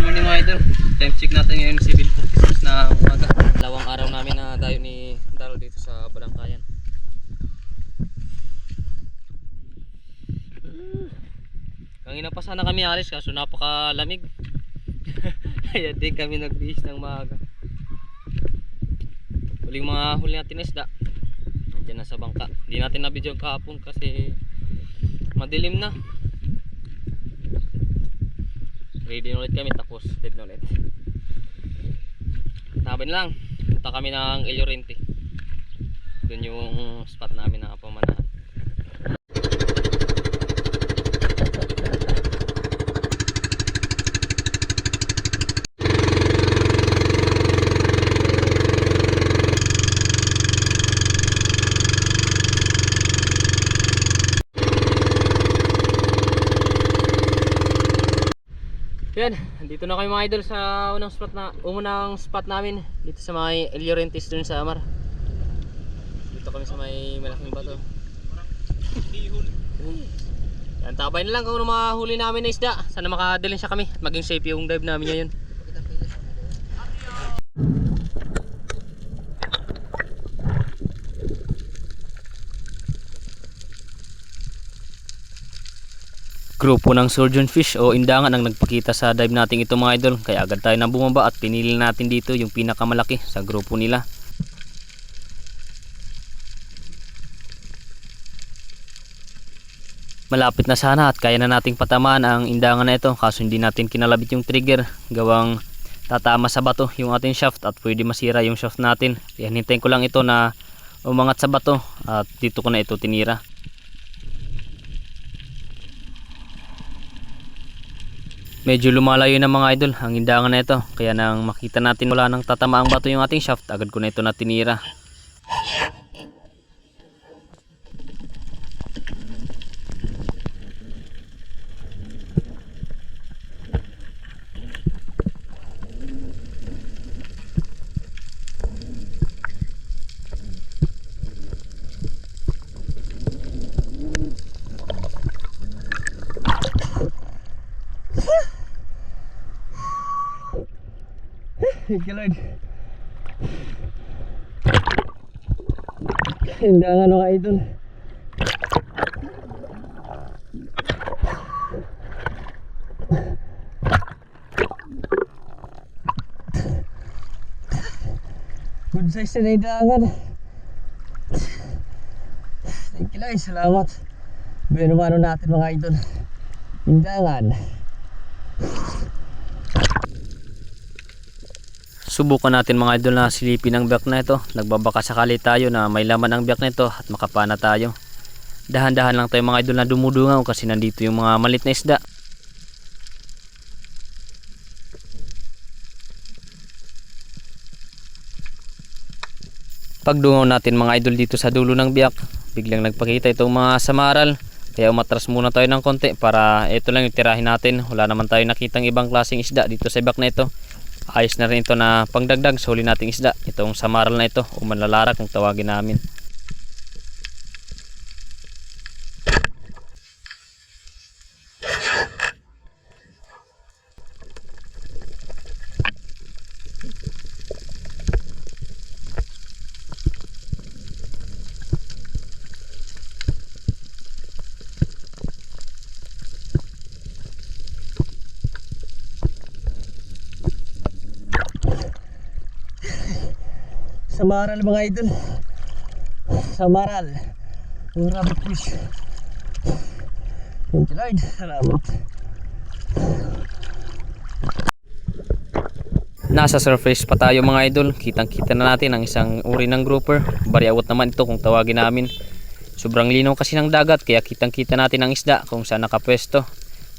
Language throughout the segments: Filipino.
morning mga idol. Time check natin ngayon 7:46 na umaga. Dalawang araw namin na dayo ni Daro dito sa Balangkayan. Kanina pa sana kami alis kaso napakalamig. Kaya di kami nagbihis ng maaga. Huling mga huli natin isda. Nandiyan na sa bangka. Hindi natin na-video kahapon kasi madilim na. Ready na ulit kami tapos dead na ulit. Sabi na lang, punta kami ng El Llorente. Doon yung spot namin na pamanahan. Yan, dito na kami mga idol sa unang spot namin dito sa may El Llorente doon sa Amar. Dito kami sa may malaking bato. Yan, tabay na lang kung ano mahuli namin na isda. Sana makadalhin siya kami at maging safe yung dive namin ngayon. Grupo ng surgeon fish o indangan ang nagpakita sa dive natin ito mga idol, kaya agad tayo na bumaba at pinili natin dito yung pinakamalaki sa grupo nila. Malapit na sana at kaya na nating patamaan ang indangan na ito, kaso hindi natin kinalabit yung trigger, gawang tatama sa bato yung ating shaft at pwede masira yung shaft natin. Kaya hintayin ko lang ito na umangat sa bato at dito ko na ito tinira. Medyo lumalayo na mga idol ang indangan na ito, kaya nang makita natin wala nang tatama ang bato yung ating shaft, agad ko na ito na tinira. Thank you Lord. Indangan mga idol. Good size na indangan. Thank you Lord, salamat. Binumano natin mga idol. Indangan. Subukan natin mga idol na silipin ang biyak na ito. Nagbabaka sakali tayo na may laman ang biyak na ito at makapana tayo. Dahan-dahan lang tayo mga idol na dumudungaw kasi nandito yung mga malit na isda. Pagdungaw natin mga idol dito sa dulo ng biyak, biglang nagpakita itong mga samaral. Kaya umatras muna tayo ng konti para ito lang yung tirahin natin. Wala naman tayo nakitang ibang klaseng isda dito sa biyak na ito. Ayos na rin ito na pangdagdag sa huli nating isda, itong samaral na ito o manlalara kung tawagin namin. Samaral mga idol. Samaral. Yung rabbit fish. Thank you Lord, salamat. Nasa surface pa tayo mga idol. Kitang kita na natin ang isang uri ng grouper. Bariawat naman ito kung tawagin namin. Sobrang linaw kasi ng dagat kaya kitang kita natin ang isda kung saan nakapwesto.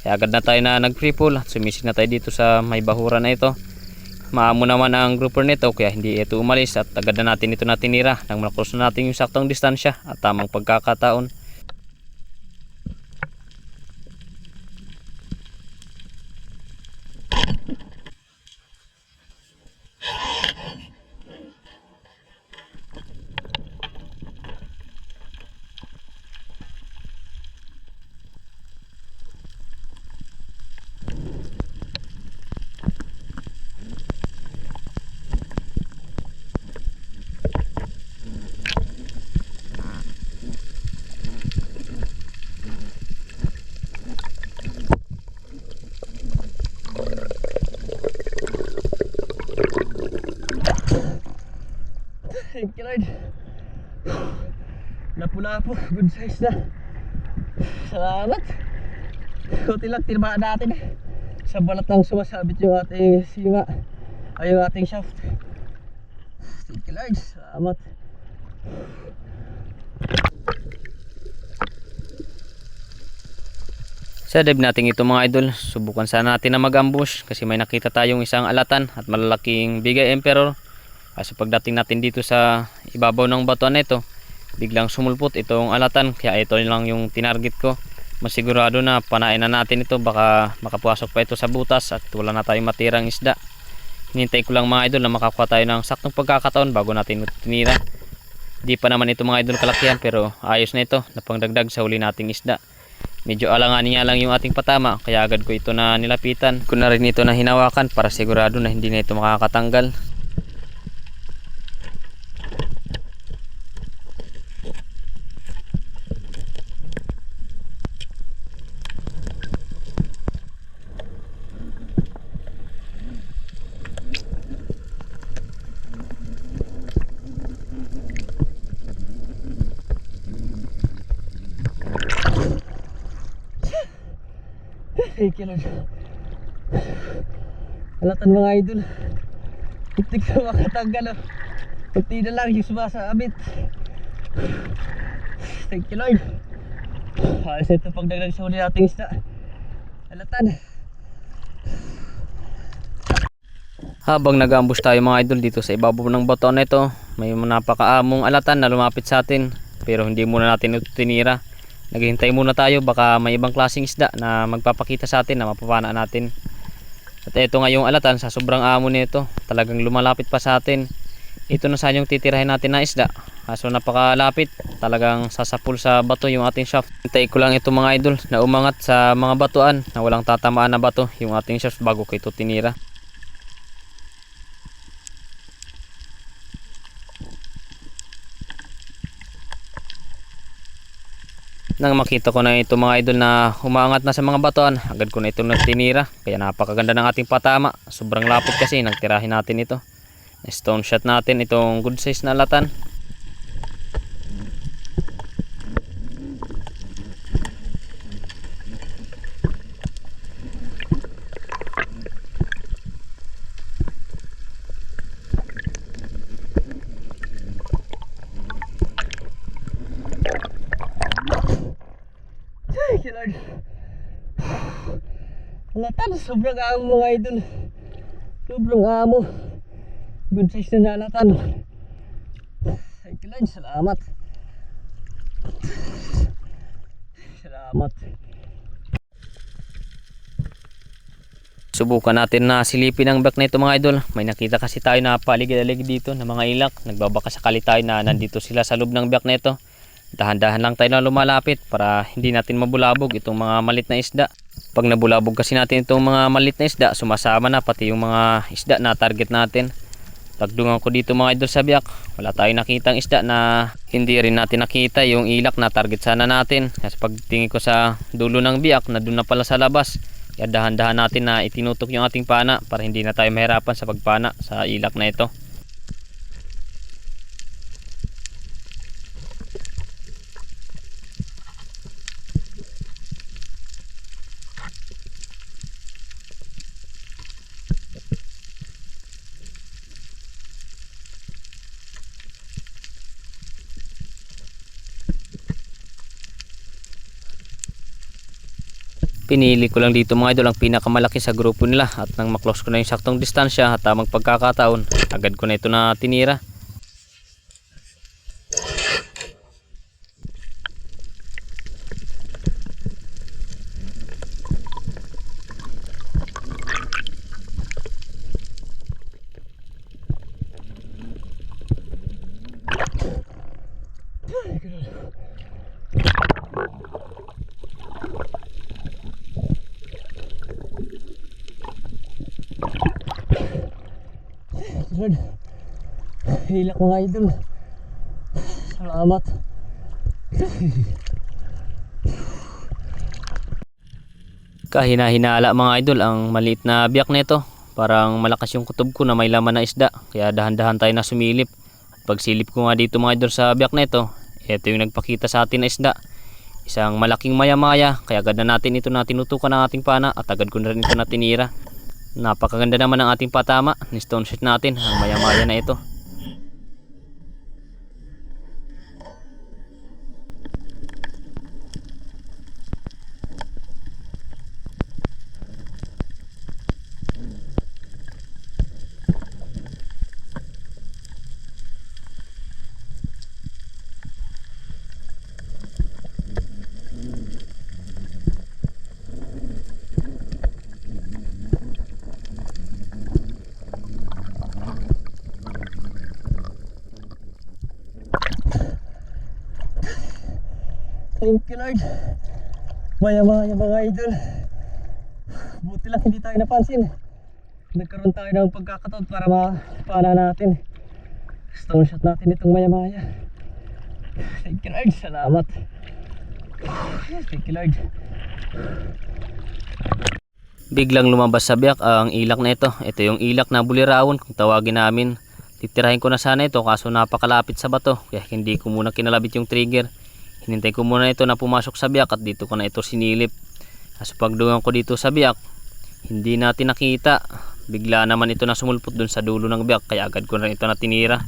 Kaya agad na tayo na nag free pull at sumisig na tayo dito sa may bahura na ito. Maamo naman ang grouper nito kaya hindi ito umalis at agad na natin ito natinira nang makross na natin yung saktong distansya at tamang pagkakataon. Thank you Lord. Lapu-lapu, good size na. Salamat. Kunti lang tinamaan natin sa balat ng sumasabit yung ating sima ay yung ating shaft. Thank you Lord. Salamat. Sa dive natin ito mga idol, subukan sana natin na mag-ambush kasi may nakita tayong isang alatan at malalaking bigay emperor. Kasi pagdating natin dito sa ibabaw ng batuan na ito, biglang sumulpot itong alatan, kaya ito lang yung tinarget ko. Masigurado na panain na natin ito, baka makapasok pa ito sa butas at wala na tayong matirang isda. Hinintay ko lang mga idol na makakuha tayo ng saktong pagkakataon bago natin tinira. Di pa naman ito mga idol kalakihan, pero ayos na ito na pangdagdag sa huli nating isda. Medyo alanganin nga lang yung ating patama, kaya agad ko ito na nilapitan. Ko na rin ito na hinawakan para sigurado na hindi na ito makakatanggal. Thank you Lord. Alatan mga idol. Kuntik na makatanggal oh. Kunti na lang yung sumasabit. Thank you Lord. Halos ito pagdagdag sa huli nating isda. Alatan. Habang nag-ambush tayo mga idol dito sa ibabaw ng bato na ito, may napakaamong alatan na lumapit sa atin, pero hindi muna natin ito tinira. Naghihintay muna tayo, baka may ibang klaseng isda na magpapakita sa atin na mapapana natin. At ito nga yung alatan, sa sobrang amo nito, talagang lumalapit pa sa atin. Ito na sana yung titirahin natin na isda, kaso napakalapit, talagang sasapul sa bato yung ating shaft. Hintay ko lang ito mga idol na umangat sa mga batuan na walang tatamaan na bato yung ating shaft bago ko ito tinira. Nang makita ko na ito mga idol na umaangat na sa mga batuan, agad ko na ito nagtinira. Kaya napakaganda ng ating patama. Sobrang lapit kasi, nagtirahin natin ito. Stone shot natin itong good size na alatan. Thank you Lord. Alatan, sobrang amo mga idol. Sobrang amo. Good size na alatan. Thank you Lord, salamat. Salamat. Subukan natin na silipin ang back na ito mga idol. May nakita kasi tayo na paligid-aligid dito ng mga ilak. Nagbabaka sakali tayo na nandito sila sa loob ng back na ito. Dahan-dahan lang tayo na lumalapit para hindi natin mabulabog itong mga malit na isda. Pag nabulabog kasi natin itong mga malit na isda, sumasama na pati yung mga isda na target natin. Pagdungan ko dito mga idol sa biyak, wala tayong nakitang isda na hindi rin natin nakita yung ilak na target sana natin. Kasi pagtingin ko sa dulo ng biyak na doon na pala sa labas, kaya dahan-dahan natin na itinutok yung ating pana para hindi na tayo mahirapan sa pagpana sa ilak na ito. Pinili ko lang dito mga idol ang pinakamalaki sa grupo nila, at nang maklose ko na yung saktong distansya at tamang pagkakataon, agad ko na ito na tinira. Lord, hilak mga idol. Salamat. Kahina-hinala mga idol ang maliit na biyak nito. Parang malakas yung kutob ko na may laman na isda, kaya dahan-dahan tayo na sumilip. Pagsilip ko nga dito mga idol sa biyak na ito yung nagpakita sa atin na isda. Isang malaking maya-maya, kaya agad na natin ito na tinutukan ng ating pana at agad ko na rin ito na tinira. Napakaganda naman ng ating patama ni stone shot natin, ang maya-maya na ito. Thank you Lord. Maya-maya mga idol. Buti lang hindi tayo napansin. Nagkaroon tayo ng pagkakataon para mapana natin. Stone shot natin itong maya-maya. Thank you Lord. Salamat. Thank you Lord. Biglang lumabas sa biyak ang ilak na ito. Ito yung ilak na bulirawon kung tawagin namin. Titirahin ko na sana ito kaso napakalapit sa bato, kaya hindi ko muna kinalabit yung trigger. Hinintay ko muna ito na pumasok sa biyak at dito ko na ito sinilip. Kaso pagdungan ko dito sa biyak, hindi natin nakita. Bigla naman ito na sumulpot dun sa dulo ng biyak, kaya agad ko na ito na tinira.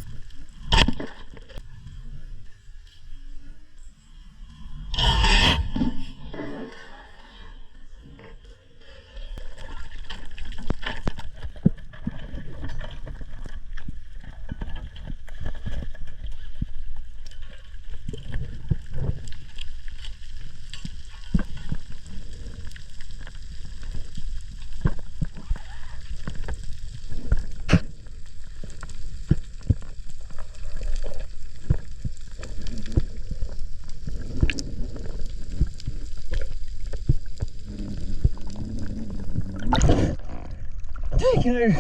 Thank you Lord.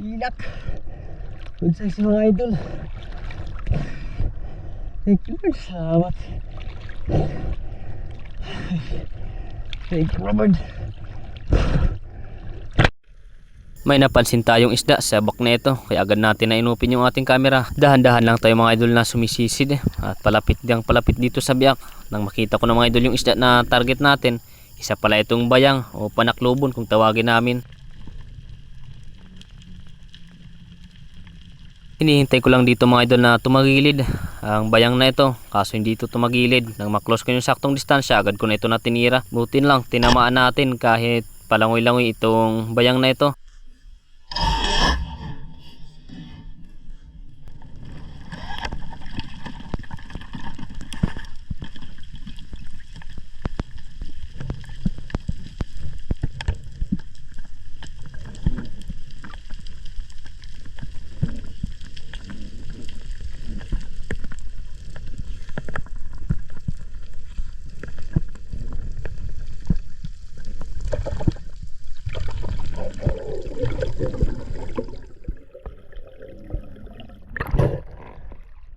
Ilak. Good size mga idol. Thank you Lord. Salamat. Thank you Lord. May napansin tayong isda sa bak na ito, kaya agad natin na inupin yung ating camera. Dahan-dahan lang tayo mga idol na sumisisid at palapit dito sa biyak. Nang makita ko na mga idol yung isda na target natin, isa pala itong bayang o panaklubon kung tawagin namin. Hinihintay ko lang dito mga idol na tumagilid ang bayang na ito, kaso hindi ito tumagilid. Nang maklose ko yung saktong distansya, agad ko na ito natinira. Butin lang, tinamaan natin kahit palangoy-langoy itong bayang na ito.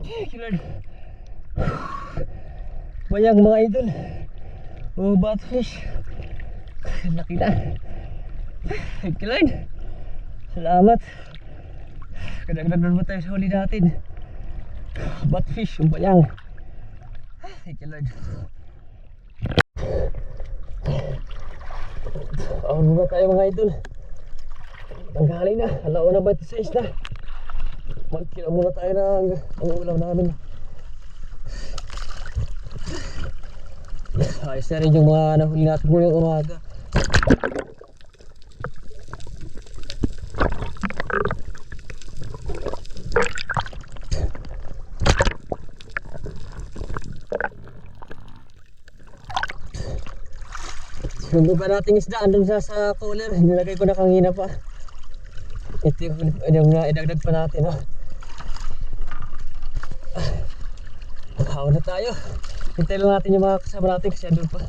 Thank you Lord. Bayang mga idol. Oh, batfish. Laki na. Thank you Lord. Salamat. Kadagdag naman tayo sa huli natin. Batfish, yung bayang. Thank you Lord. Ahon muna tayo mga idol. Tanggali na. Alaon na 26 na. Magkila muna tayo ng ulam namin. Ayos na rin yung mga nahuli natin ngayong umaga. Yung iba nating isda andun sa cooler, nilagay ko na kanina pa. Ito yung idagdag pa natin. Hawa na tayo. Hintay lang natin yung mga kasama natin kasi andun pa.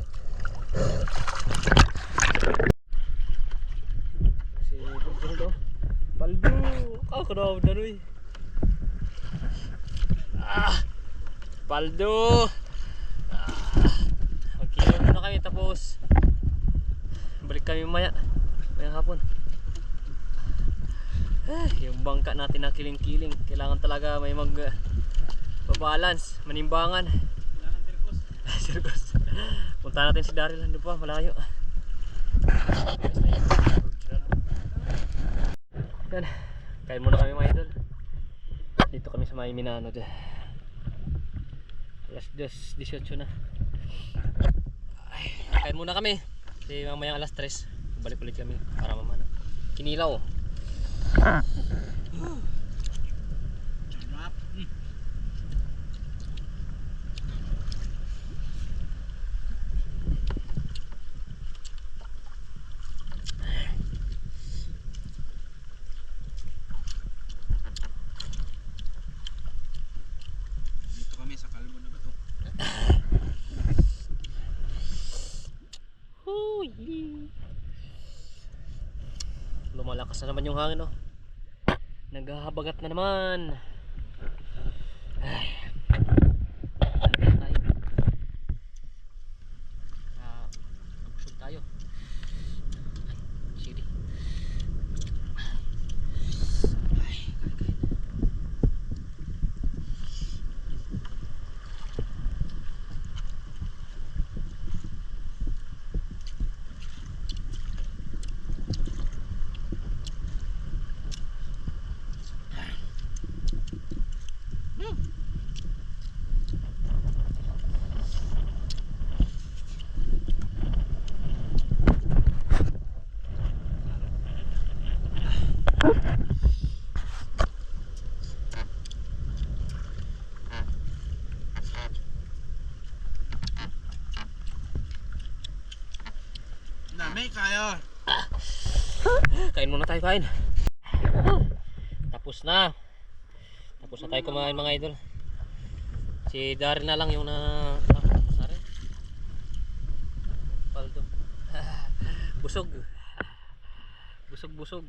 Si Bugong daw. Paldo! Ako daw daroy. Paldo! Magkilo muna kami tapos balik kami mayang hapon. Yung bangka natin na kiling-kiling, kailangan talaga may balance, manimbangan. Kailangan sirkus. Sirkus. Punta natin si Daryl, doon pa, malayo. Yan. Kain muna kami mga idol. Dito kami sa may Minano dyan. Alas 18 na. Ay, kain muna kami. Kasi mamayang alas 3 balik ulit kami para mamana. Kinilaw. Lumalakas na naman yung hangin, oh. Naghahabagat na naman. Ay. Busog tayo. Sige. Dami kayo. Kain muna tayo, kain. Tapos na. Tapos na tayo kumain mga idol. Si Daryl na lang yung sari. Paldo. Busog. Busog.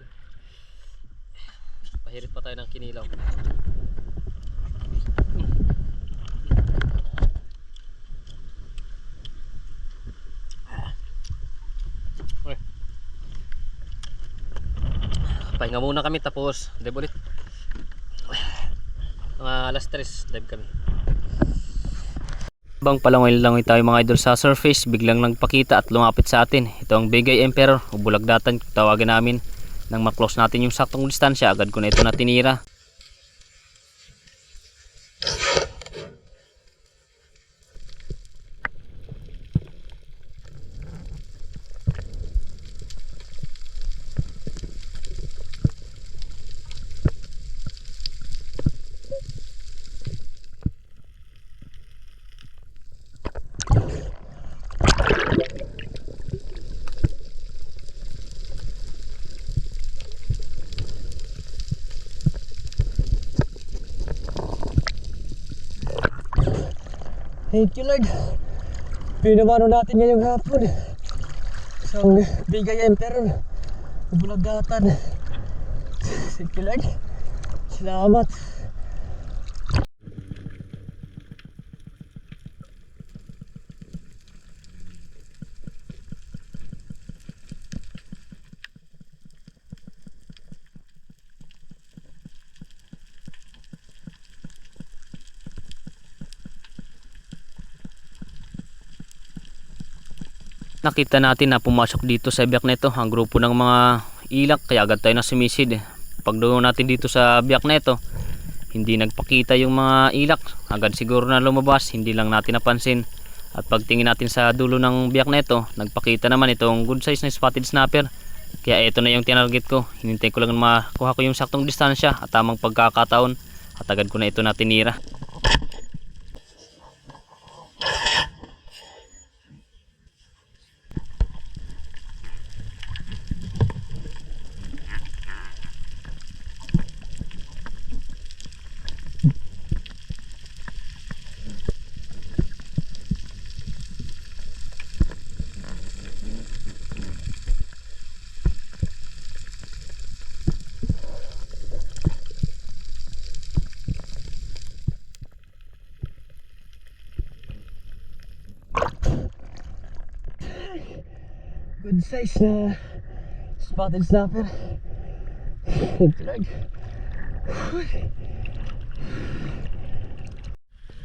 Pahirit pa tayo ng kinilaw. Pahinga muna kami tapos dive ulit. Mga alas 3 dive kami. Bang palangoy tayo mga idol sa surface, biglang nagpakita at lumapit sa atin. Ito ang Bigay Emperor o bulagdatan, tawagin namin. Nang maklose natin yung saktong distansya, agad ko na ito na tinira. Thank you Lord. Pinamano natin ngayong hapon. Isang Bigay Emperor. Bulagdatan. Thank you Lord. Salamat. Nakita natin na pumasok dito sa biyak na ito ang grupo ng mga ilak, kaya agad tayo na sumisid. Pag doon natin dito sa biyak na ito, hindi nagpakita yung mga ilak, agad siguro na lumabas, hindi lang natin napansin. At pagtingin natin sa dulo ng biyak na ito, nagpakita naman itong good size na spotted snapper. Kaya ito na yung tinarget ko. Hinintay ko lang makuha ko yung saktong distansya at tamang pagkakataon at agad ko na ito na tinira. Good size na spotted snapper.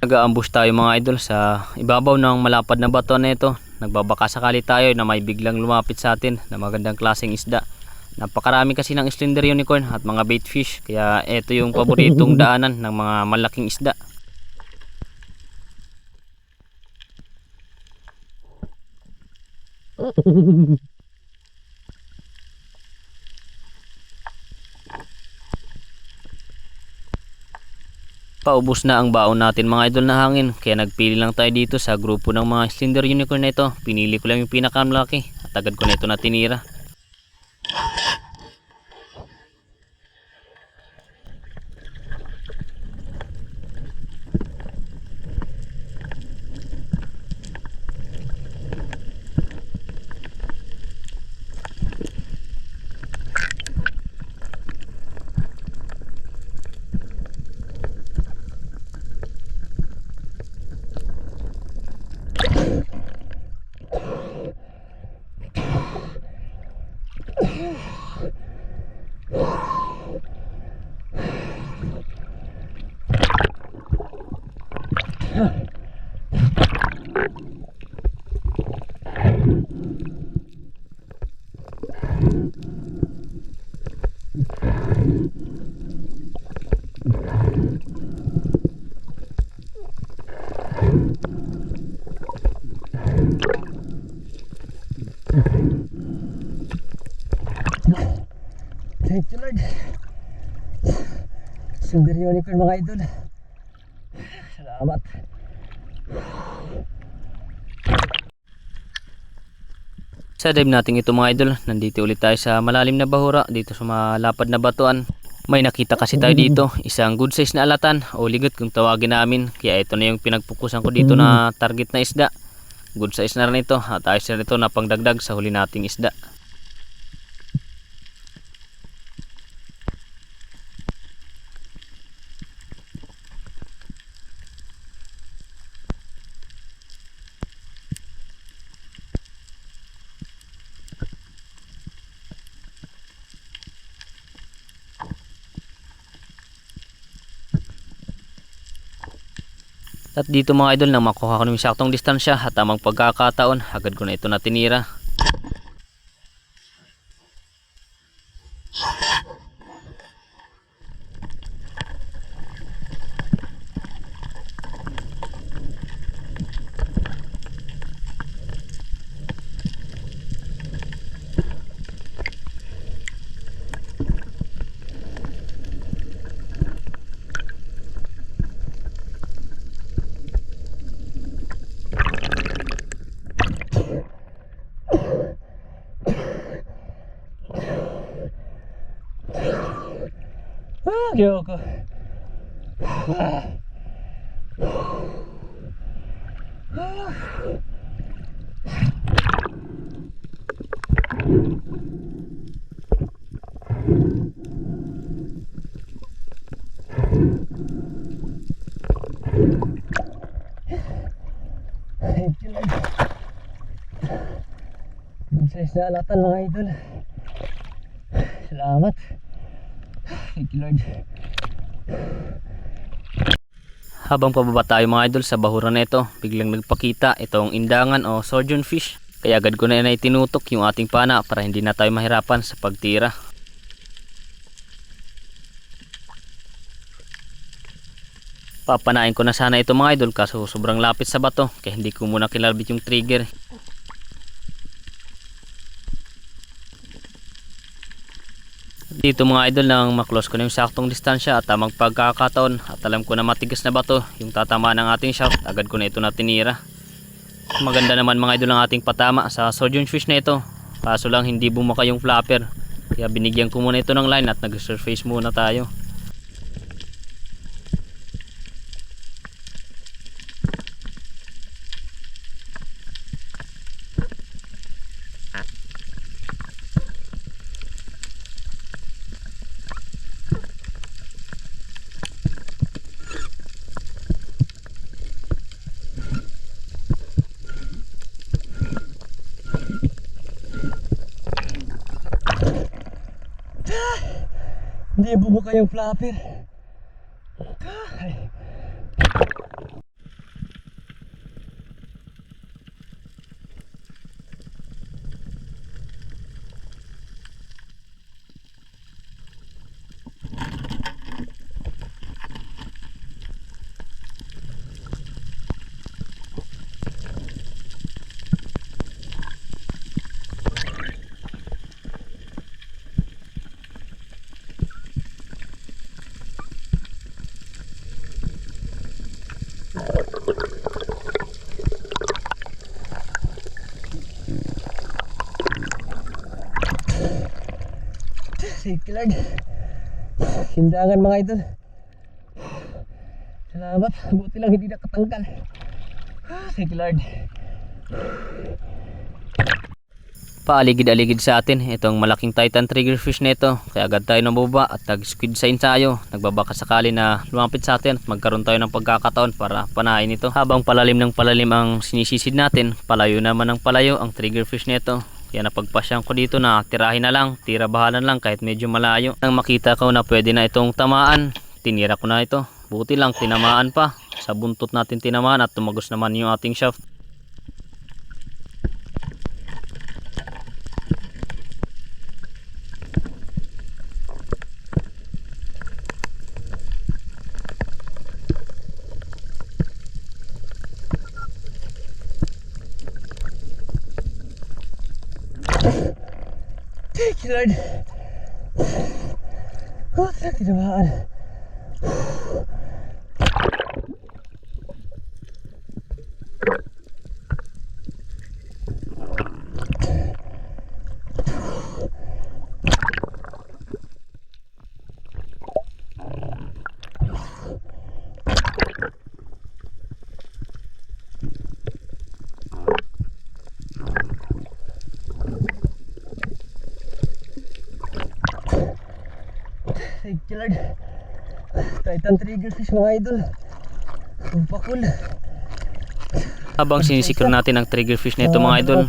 Nag-aambush tayo mga idol sa ibabaw ng malapad na bato na ito. Nagbabaka sakali tayo na may biglang lumapit sa atin na magandang klaseng isda. Napakarami kasi ng slender unicorn at mga bait fish, kaya ito yung paboritong daanan ng mga malaking isda. Paubos na ang baon natin mga idol na hangin, kaya nagpili lang tayo dito sa grupo ng mga slender unicorn na ito. Pinili ko lang yung pinakamalaki at agad ko na ito natinira. Thank you Lord. Slender unicorn mga idol. Salamat. Sa dive natin ito mga idol, nandito ulit tayo sa malalim na bahura dito sa malapad na batuan. May nakita kasi tayo dito, isang good size na alatan o ligot kung tawagin namin. Kaya ito na yung pinagpukusan ko dito na target na isda. Good size na rin ito at ayos na ito na pangdagdag sa huli nating isda. At dito mga idol, nang makuha ko ng saktong distansya at tamang pagkakataon, agad ko na ito natinira. Ayoko. Thank you Lord. Good size na alatan mga idol. Salamat. Thank you Lord. Habang pababa tayo mga idol sa bahura na ito, biglang nagpakita itong indangan o surgeon fish. Kaya agad ko na tinutok yung ating pana para hindi na tayo mahirapan sa pagtira. Papanain ko na sana ito mga idol, kaso sobrang lapit sa bato kaya hindi ko muna kinalbit yung trigger. Dito mga idol, nang maklose ko na yung saktong distansya at tamang pagkakataon at alam ko na matigas na bato yung tatama ng ating shaft, agad ko na ito natinira. Maganda naman mga idol ang ating patama sa surgeon fish na ito, kaso lang hindi bumaka yung flapper, kaya binigyan ko muna ito ng line at nag-surface muna tayo. Hindi bumuka yung flapper. Ay. Sige Lord. Sindangan mga idol. Salamat. Buti lang hindi nakatanggal. Sige Lord. Paaligid-aligid sa atin itong malaking Titan triggerfish nito, kaya agad tayo nababa at nag-squid sign tayo. Nagbabaka sakali na lumapit sa atin at magkaroon tayo ng pagkakataon para panain ito. Habang palalim ng palalim ang sinisisid natin, palayo naman ng palayo ang triggerfish nito. Kaya napagpasyan ko dito na tirahin na lang, tira bahalan lang kahit medyo malayo. Nang makita ko na pwede na itong tamaan, tinira ko na ito. Buti lang tinamaan pa. Sa buntot natin tinamaan at tumagos naman yung ating shaft. Thank you Lord. Oh, tinamaan. Thank you Lord. Titan triggerfish mga idol. Pakul. Habang sinisikro natin ang triggerfish nito mga idol,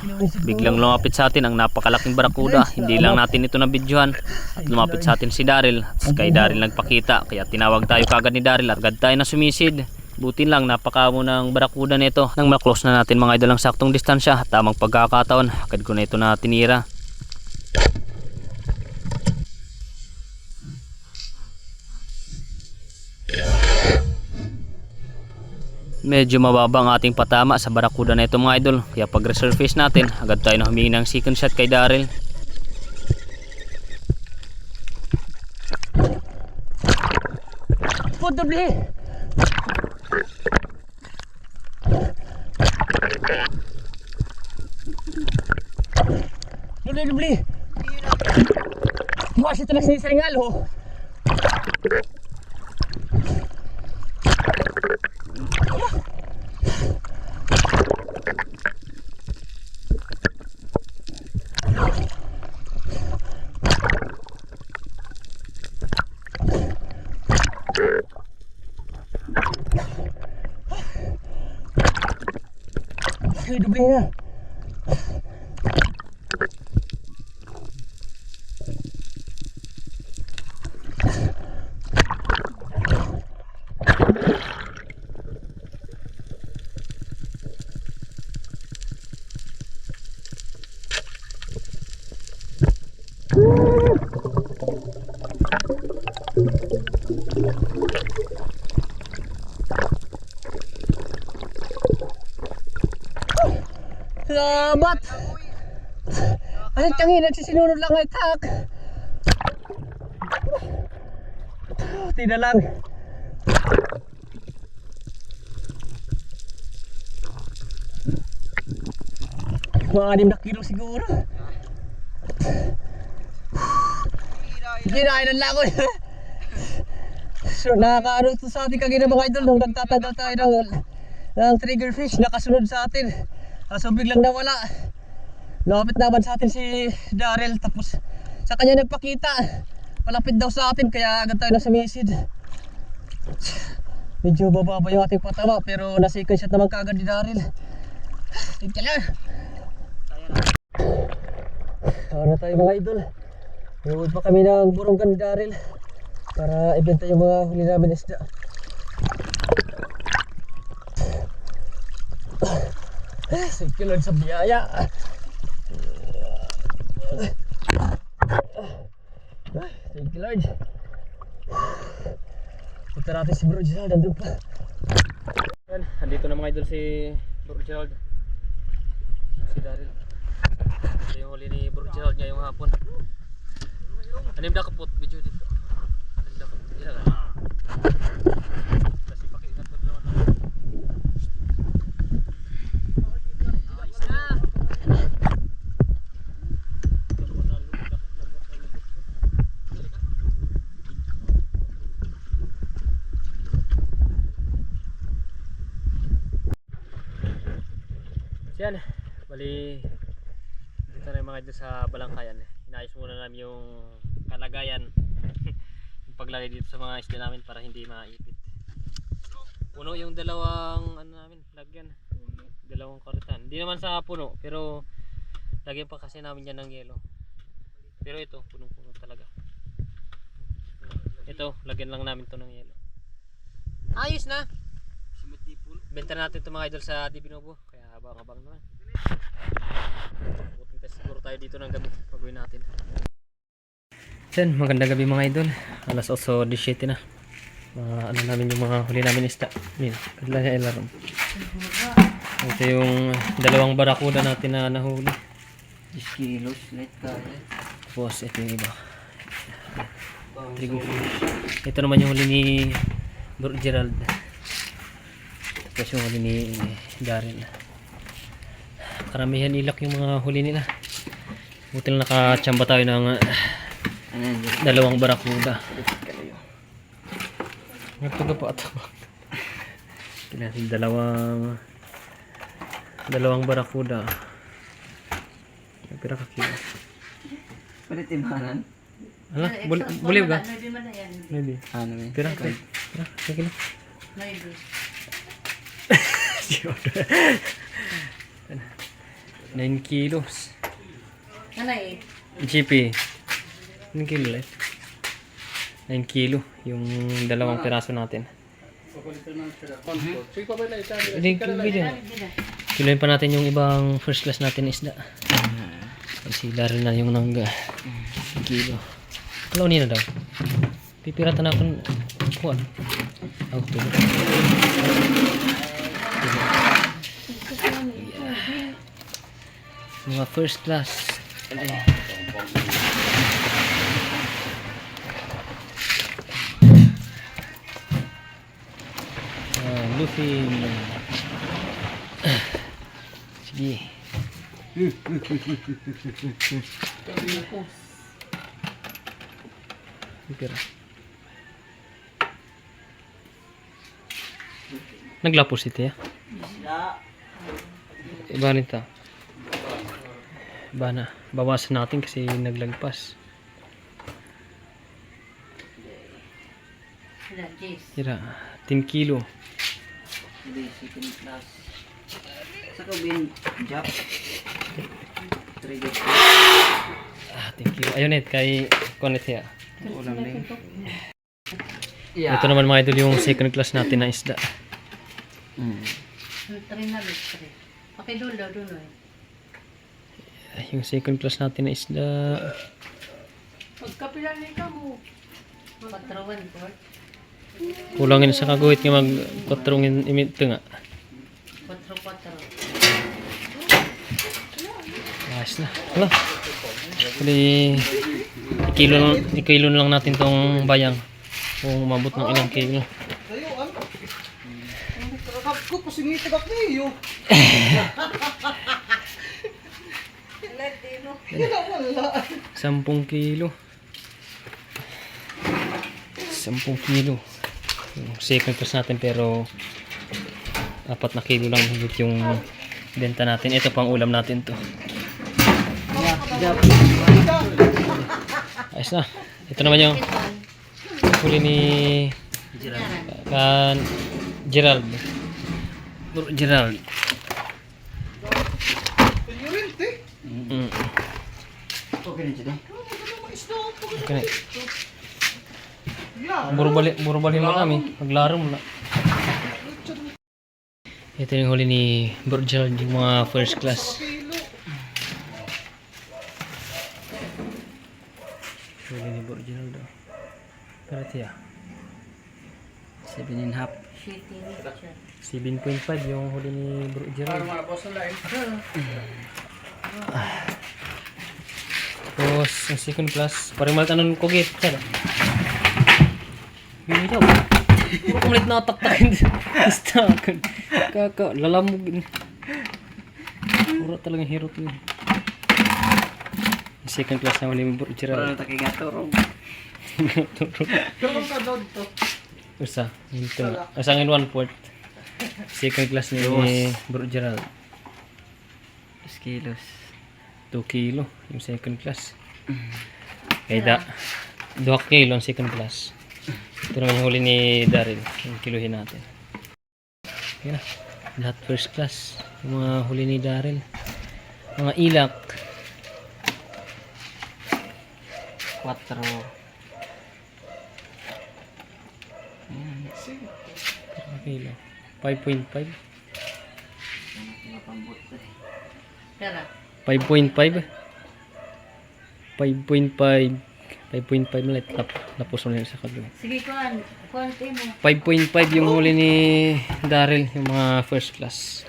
biglang lumapit sa atin ang napakalaking barakuda. Hindi lang natin ito nabidyohan at lumapit sa atin si Daryl. At kay Daryl nagpakita, kaya tinawag tayo kagad ni Daryl at agad tayo na sumisid. Buti lang napakamo ng barakuda nito. Nang ma-close na natin mga idol ang saktong distansya, tamang pagkakataon, agad ko na ito na tinira. Medyo mababa ang ating patama sa barakuda na ito mga idol, kaya pag resurface natin agad tayo na humingi ng second shot kay Daryl. Food doble. Doble. Masih terus ni seringal ho. Doble na. Salamat. Ay, tiyangin, nagsisinunod lang ay tak. Tina lang. Mga 6 na kilo siguro. Ginainan lang ako. So nakakaano ito sa ating kagina mga idol nung nagtatagal tayo ng triggerfish, nakasunod sa atin. So biglang nawala. Lapit naman sa atin si Daryl, tapos sa kanya nagpakita malapit daw sa atin, kaya agad tayo na sumisid. Medyo bababa yung ating patama, pero na-second shot naman kaagad ni Daryl. Tingnan lang. Tawa na tayo mga idol. Inuod pa kami ng burunggan ni Daryl. para ibenta yung mga huli namin na isda. Thank you Lord sa biyaya. Thank you Lord. Punta natin si Bro Gerald, nandun pa. Yan, andito na mga idol si Bro Gerald. Si Daryl. Ito yung huli ni Bro Gerald ngayong hapon. Anim na kapot video dito. Anim na kapot. Yan lang. Kasi pakiingat ko naman. Ayos na! Yan, bali dito na yung mga idol sa Balangkayan. Inayos muna namin yung kalagayan yung paglagay dito sa mga isda namin para hindi maipit. Puno yung dalawang ano namin, lagyan. Dalawang karitan. Hindi naman sa puno, pero lagyan pa kasi namin yan ng yelo. Pero ito, punong-puno talaga. Ito, lagyan lang namin to ng yelo. Ayos na! Benta natin ito mga idol sa Divinovo. Kaya abang-abang naman. Buting test siguro tayo dito ng gabi. Pagawin natin. Yan, magandang gabi mga idol. Alas 8:17 na. Ano namin yung mga huli namin isda. Yan, kadla niya ilarom. Ito yung dalawang barakuda natin na nahuli. 10 kilos, light kaya. Tapos ito yung iba. Trigo fish. Ito naman yung huli ni Bro Gerald. Tapos yung huli ni Daryl. Karamihan ilak yung mga huli nila. Buti lang nakachamba tayo ng dalawang barakuda. Nagtuga pa ito. Kailangan dalawang barakuda. Pira ka kilo. Palitimanan? Hala, buliw ka? Maybe. Ano eh? Pira ka kilo. 9 kilos. Ano eh? GP. 9 kilo eh. 9 kilo yung dalawang piraso natin. Kiloin pa natin yung ibang first class natin isda. Si Daryl na yung nang kilo. Kalaw niya na daw. Pipiratan na ako. Kuhan. Ako tuloy. Mga first class. Luffy. Sige. Pipira. Naglapos ito ya? Iba nito. Iba na. Bawasan natin kasi naglagpas. Tira. 10 kilo. Second class. Sa kabin, Jap. 3 days. 10 kilo. Ayun kay Konet ya. Ulam din. Ito naman mga idol yung second class natin na isda. Pakidulo, dulo eh. Yung second class natin na isda. Pagkapilan ka mo. 4-1 po. Kulangin sa kaguhit nga mag 4 imit nga. 4-4. Ayos na. Hala. Kali ikilo na lang natin tong bayang. Kung umabot ng ilang kilo. Dayuan. Kakap ko pasingit ka niyo. Wala. 10 kilo. 10 kilo. Yung second class natin pero 4 na kilo lang higit yung benta natin. Ito pang ulam natin to. Jap. Ayos na. Ito naman yung huli ni Gerald. Bro Gerald. Okay na dyan. Okay. Buro-bali mo kami. Maglaro mo na. Ito yung huli ni Bro Gerald, yung mga first class. Huli ni Bro Gerald. Pero siya. 7.5. Shitty nature. 7.5 yung huli ni Bro Gerald. Tapos, ang second class, parang malit anong kugit. Sada. Yun ito. Puro kumalit na taktakin. Stakan. Lalamog. Puro talagang hero to. Yung second class na huli ni Bro Gerald. takigaturog. Usa. Ito. Asangin 1/4. Second class ni Bro Gerald. 2 kilos. 2 kilo yung second class. Kaya 2 kilo ang second class. Ito naman yung huli ni Daryl. Yung kiluhin natin. Kaya lahat first class. Yung mga huli ni Daryl. Mga ilak. 4. 2 kilo. 5.5. Tara. 5.5. 5.5 ulit. Tapos ulit sa kabila. Sige, kuhan. Kuhan tayo mo. 5.5 yung huli ni Daryl, yung mga first class.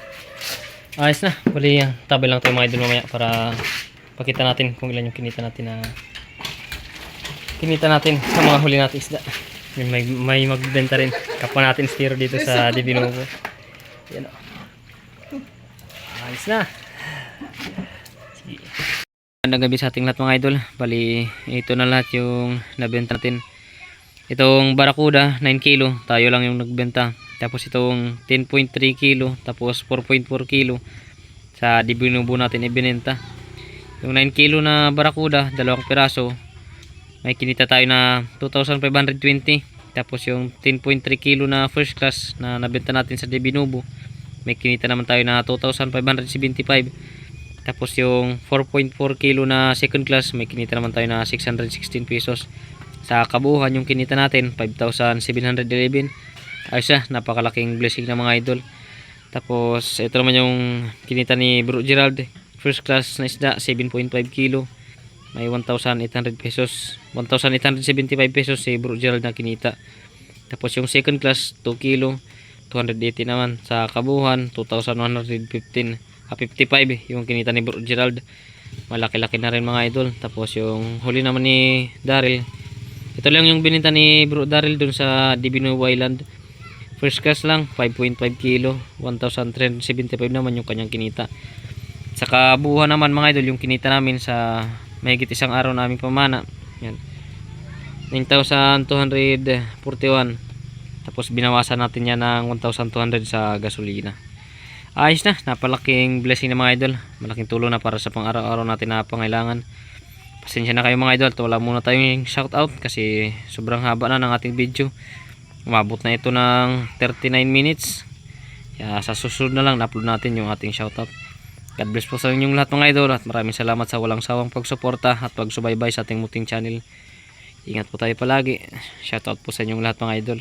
Ayos na. Bali, tabi lang tayo mga idol mamaya para pakita natin kung ilan yung kinita natin sa mga huli natin isda. May magbenta rin. Kapwa natin stiro dito sa Divinovo. Yan o. Ayos na. Sige. Magandang gabi sa ating lahat mga idol. Bali, ito na lahat yung nabenta natin. Itong Barracuda, 9 kilo. Tayo lang yung nagbenta. Tapos itong 10.3 kilo. Tapos 4.4 kilo. Sa Divinovo natin ibinenta. Yung 9 kilo na Barracuda, 2 piraso. May kinita tayo na 2,520. Tapos yung 10.3 kilo na first class na nabenta natin sa Divinovo, may kinita naman tayo na 2,575. Tapos yung 4.4 kilo na second class, may kinita naman tayo na 616 pesos. Sa kabuuan yung kinita natin 5,711. Ayos na, napakalaking blessing ng mga idol. Tapos ito naman yung kinita ni Bro Gerald, first class na isda, 7.5 kilo. May 1,800 pesos. 1,875 pesos si Bro Gerald na kinita. Tapos yung second class 2 kilo, 280 naman. Sa kabuuan 2,155 yung kinita ni Bro Gerald. Malaki-laki na rin mga idol. Tapos yung huli naman ni Daryl, ito lang yung bininta ni Bro Daryl dun sa Divinovo Island. First class lang 5.5 kilo, 1,375 naman yung kanyang kinita. Sa kabuuan naman mga idol, yung kinita namin sa mahigit isang araw namin pamana, yan, 9,241. Tapos binawasan natin yan ng 1,200 sa gasolina. Ayos na, napalaking blessing na mga idol. Malaking tulong na para sa pang araw-araw natin na pangailangan. Pasensya na kayo mga idol, wala muna tayong shoutout kasi sobrang haba na ng ating video. Umabot na ito ng 39 minutes. Kaya sa susunod na lang na-upload natin yung ating shoutout. God bless po sa inyong lahat mga idol, at maraming salamat sa walang sawang pagsuporta at pagsubaybay sa ating muting channel. Ingat po tayo palagi. Shoutout po sa inyong lahat mga idol.